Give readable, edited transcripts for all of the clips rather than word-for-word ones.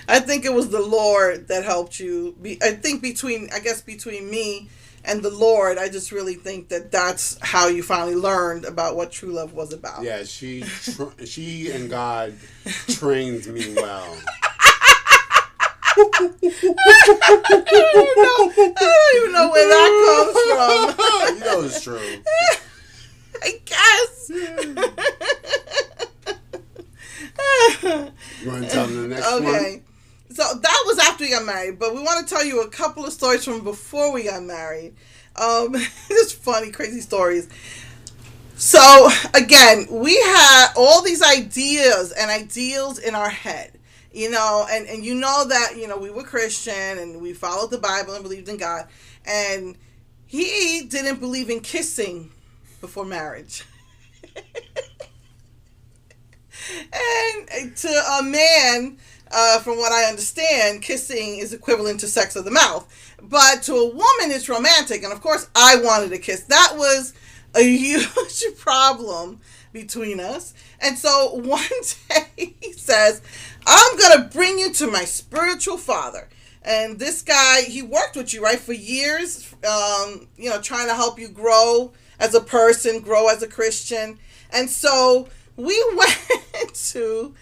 I think it was the Lord that helped you. I think between me and the Lord, I just really think that that's how you finally learned about what true love was about. Yeah, she and God trained me well. I don't even know where that comes from. You know it's true. I guess. You want to tell them the next one? Okay. So that was after we got married, but we want to tell you a couple of stories from before we got married. Just funny, crazy stories. So again, we had all these ideas and ideals in our head, and you know that, we were Christian and we followed the Bible and believed in God, and he didn't believe in kissing before marriage. And to a man, from what I understand, kissing is equivalent to sex of the mouth. But to a woman, it's romantic. And of course, I wanted a kiss. That was a huge problem between us. And so one day he says, I'm going to bring you to my spiritual father. And this guy, he worked with you, right, for years, trying to help you grow as a person, grow as a Christian. And so we went to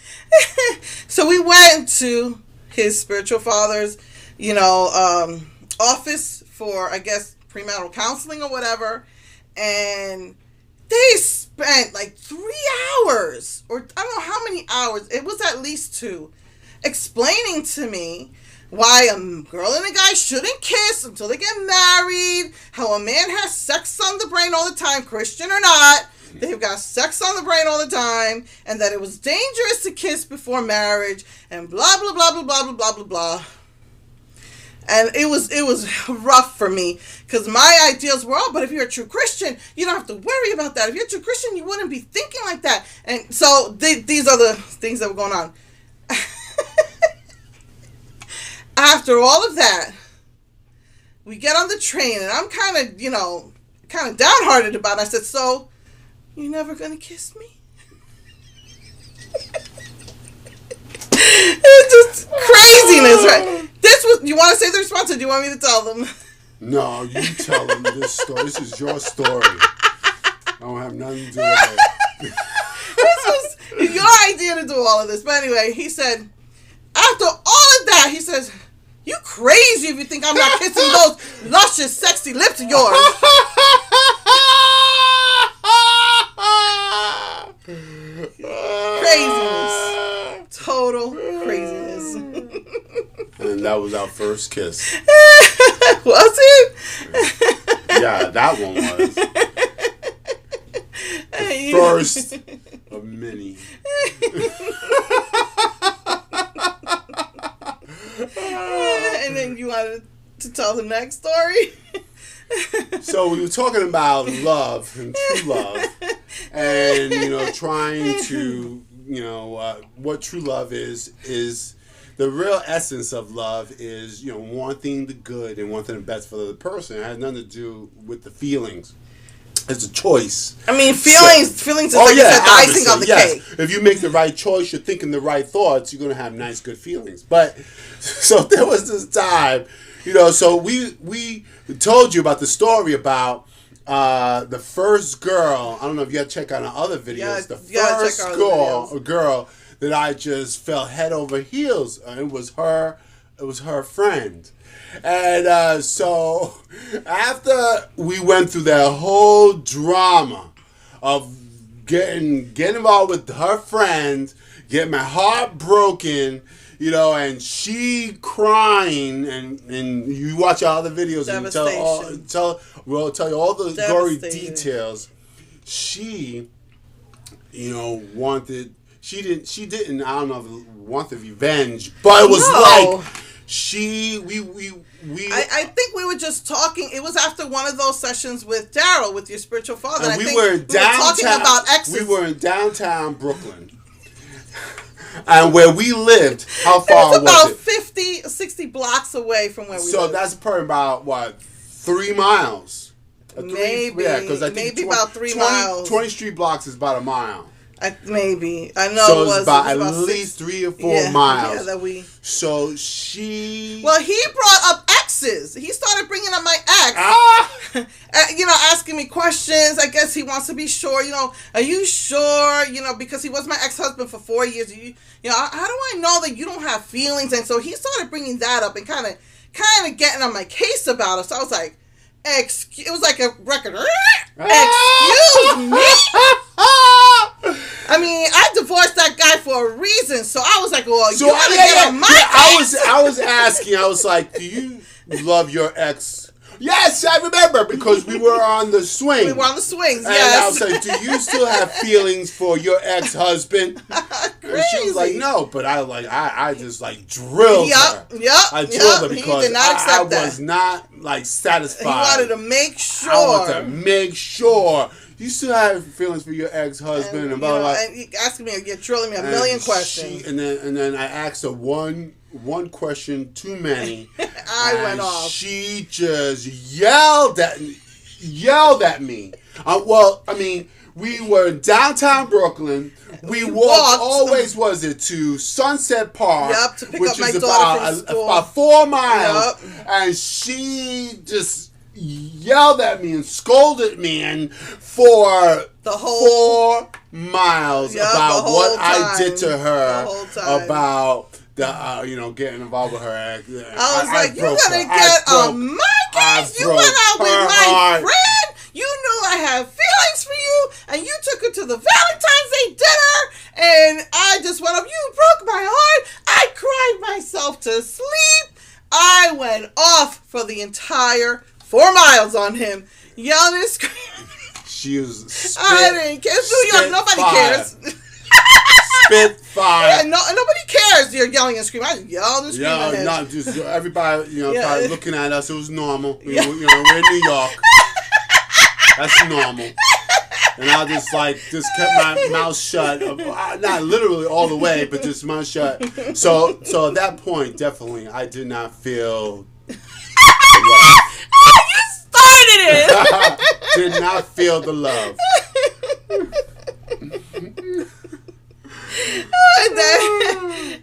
his spiritual father's, office for, I guess, premarital counseling or whatever. And they spent like 3 hours, or I don't know how many hours, it was at least 2, explaining to me why a girl and a guy shouldn't kiss until they get married, how a man has sex on the brain all the time, Christian or not. They've got sex on the brain all the time, and that it was dangerous to kiss before marriage, and blah, blah, blah, blah, blah, blah, blah, blah, blah. And it was rough for me, because my ideals were, but if you're a true Christian, you don't have to worry about that. If you're a true Christian, you wouldn't be thinking like that. And so these are the things that were going on. After all of that, we get on the train, and I'm kind of downhearted about it. I said, so, you never gonna kiss me? It's just craziness, right? You want to say the response, or do you want me to tell them? No, you tell them this story. This is your story. I don't have nothing to do with it. This was your idea to do all of this. But anyway, he said, after all of that, he says, you crazy if you think I'm not kissing those luscious, sexy lips of yours. Craziness. Total craziness. And that was our first kiss. Was it? Yeah, that one was. The first of many. And then you wanted to tell the next story? So we were talking about love and true love, and trying to what true love is the real essence of love is wanting the good and wanting the best for the other person. It has nothing to do with the feelings. It's a choice. I mean, feelings is like the icing on the cake. If you make the right choice, you're thinking the right thoughts, you're going to have nice, good feelings. But, so there was this time, so we told you about the story about the first girl. I don't know if you got to check out our other videos. The first girl that I just fell head over heels. It was her friend. And so after we went through that whole drama of getting involved with her friend, getting my heart broken, and she crying, and you watch our other videos and we'll tell you all the gory details. She, didn't, I don't know, want the revenge, but it was I think we were just talking. It was after one of those sessions with Daryl, with your spiritual father. And we were talking about exes. We were in downtown Brooklyn. And where we lived, how far was it? About 50, 60 blocks away from where we lived. So that's probably about, 3 miles? Maybe. Yeah, because I think about 3 miles. 20 street blocks is about a mile. Maybe. I know so it was about at about least 3 or 4 miles. Yeah, that we. So she. Well, he brought up exes. He started bringing up my ex. Asking me questions. I guess he wants to be sure. Are you sure? Because he was my ex-husband for 4 years. How do I know that you don't have feelings? And so he started bringing that up and kind of getting on my case about it. So I was like, it was like a record. Excuse me. I mean, I divorced that guy for a reason, so I was like, "Well, you gotta get on my case." I was asking. I was like, "Do you love your ex?" Yes, I remember because we were on the swing. We were on the swings. And yes. I was like, "Do you still have feelings for your ex-husband?" And she was like, "No," but I just drilled her. Yep. I drilled her He because did not accept I was not satisfied. He wanted to make sure. I wanted to make sure. You still have feelings for your ex-husband and blah blah. And he asking me, you're drilling me a million questions. And then I asked her one question too many. I went off. She just yelled at me. We were in downtown Brooklyn. We walked always to Sunset Park, to pick which up my is daughter from school. about 4 miles, and she just yelled at me and scolded me for the whole 4 miles about what I did to her, about the getting involved with her ex. I was like, you gotta get on my case. You went out with my friend. You knew I had feelings for you, and you took her to the Valentines Day dinner, and I just went up. You broke my heart. I cried myself to sleep. I went off for the entire 4 miles on him, yelling and screaming. She was I didn't care. It's New York. Nobody cares. Spit fire. Yeah, nobody cares. You're yelling and screaming. I yelled and screamed. Yeah, not just everybody. Started looking at us. It was normal. We're in New York. That's normal. And I just kept my mouth shut. Not literally all the way, but just mouth shut. So at that point, definitely, I did not feel. You started it. Did not feel the love.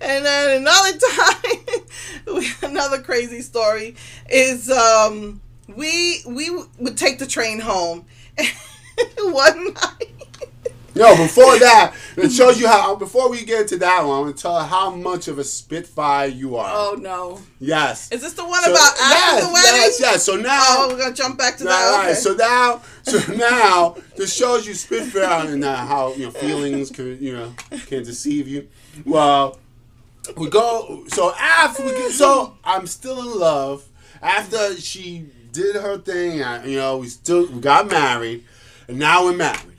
And then another time, another crazy story is we would take the train home one night. No, before that, it shows you how. Before we get into that one, I'm gonna tell her how much of a spitfire you are. Oh no! Yes. Is this the one about after the wedding? Yes. So now we're gonna jump back to that. Okay. So now this shows you spitfire and how feelings can deceive you. Well, we go. So after we get, I'm still in love. After she did her thing, we got married, and now we're married.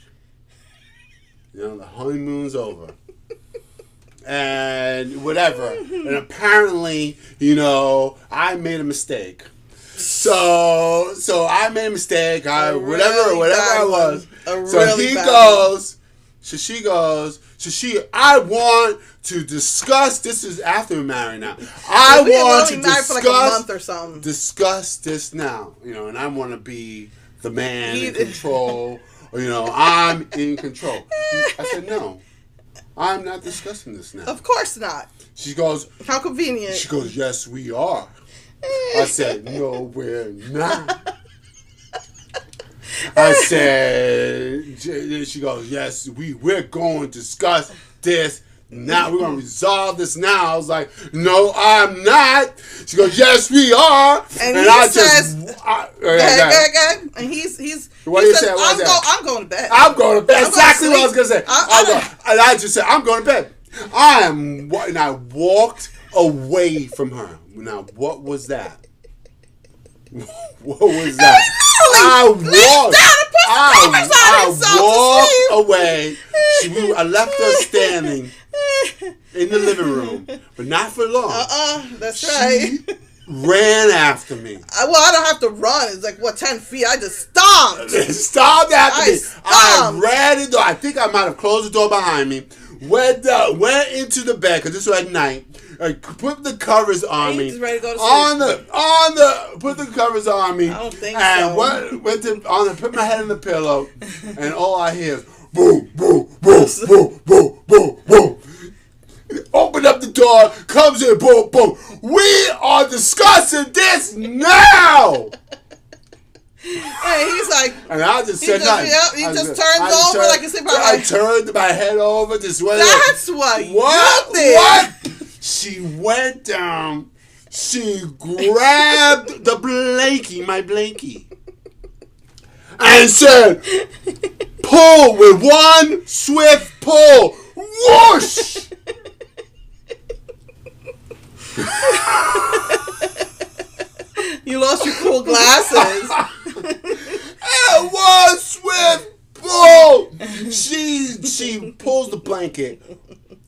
The honeymoon's over. And whatever. And apparently, I made a mistake. So I made a mistake. Whatever I was. She goes, I want to discuss, this is after we're married now. I want to discuss, for a month or something. Discuss this now. And I want to be the man in control. I'm in control. I said, no, I'm not discussing this now. Of course not. She goes, how convenient. She goes, yes, we are. I said, no, we're not. I said, she goes, yes, we're going to discuss this now. We're going to resolve this now. I was like, no, I'm not. She goes, yes, we are. And I says, and he's what do you say? I'm going to bed. I'm going to bed. Exactly what I was going to say. And I just said, I'm going to bed. And I walked away from her. Now, what was that? What was that? I walked away. I left her standing in the living room, but not for long. That's right. Ran after me. I don't have to run. It's like, 10 feet? I just stomped. Stomped after me. I ran the door. I think I might have closed the door behind me. Went into the bed, because this was at night. Put the covers on me. Ready to go to sleep. Put the covers on me. I don't think so. And put my head in the pillow, and all I hear is boom, boom, boom, boom, boom, boom, boom. Open up the door, comes in, boom, boom. We are discussing this now. And he's like, and I just said nothing. Yep, he just turns over like a sleeper. I turned my head over this way. That's what you did. What? She went down. She grabbed the blankie, my blankie, and said, pull with one swift pull. Whoosh! You lost your cool glasses. And one swift pull. She pulls the blanket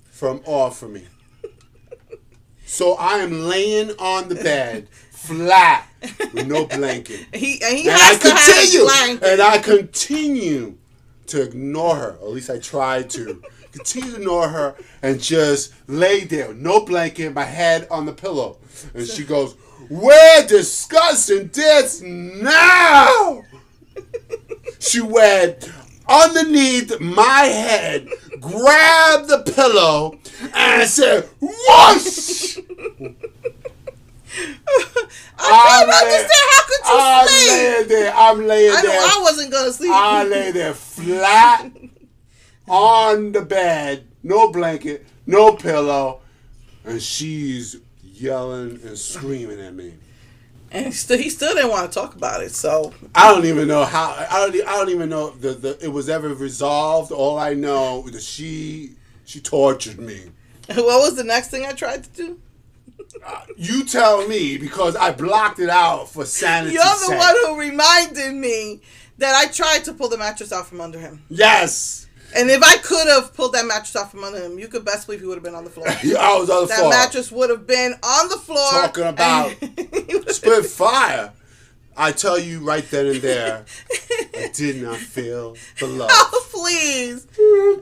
from off of me. So I am laying on the bed, flat, with no blanket. And I continue to ignore her. Or at least I tried to. Continue to ignore her and just lay there, no blanket, my head on the pillow. And she goes, we're discussing this now. She went underneath my head, grabbed the pillow, and said, whoosh! I don't understand. How could you sleep? I'm laying there. I know I wasn't going to sleep. I lay there flat on the bed, no blanket, no pillow, and she's yelling and screaming at me. And he still didn't want to talk about it. So I don't even know how. I don't even know if it was ever resolved. All I know is that she tortured me. What was the next thing I tried to do? You tell me, because I blocked it out for sanity. You're the one who reminded me that I tried to pull the mattress out from under him. Yes. And if I could have pulled that mattress out from under him, you could best believe he would have been on the floor. I was on the floor. That mattress would have been on the floor. Talking about spit fire. I tell you right then and there, I did not feel the love. Oh, please.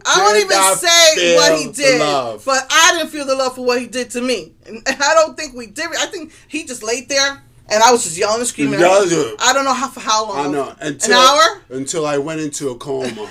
I won't even say what he did, but I didn't feel the love for what he did to me. And I don't think we did. I think he just laid there, and I was just yelling and screaming. I don't know for how long. I know. An hour? Until I went into a coma.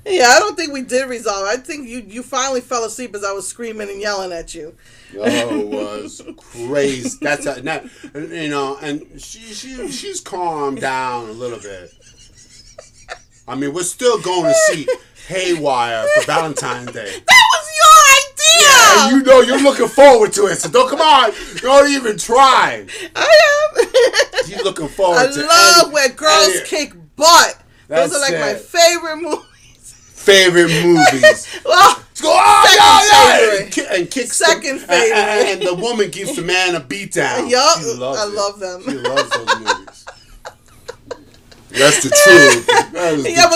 Yeah, I don't think we did resolve. I think you finally fell asleep as I was screaming and yelling at you. Oh, it was crazy. That's and she's calmed down a little bit. I mean, we're still going to see Haywire for Valentine's Day. That was your idea! Yeah, you know you're looking forward to it, so come on. Don't even try. I am. You're looking forward to it. I love where girls kick butt. Those are like my favorite movies. Well, and kicks second favorite. And the woman gives the man a beat down. Yup, I love them. She loves those movies. That's the truth.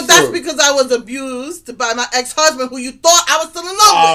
That's because I was abused by my ex-husband who you thought I was still in love with.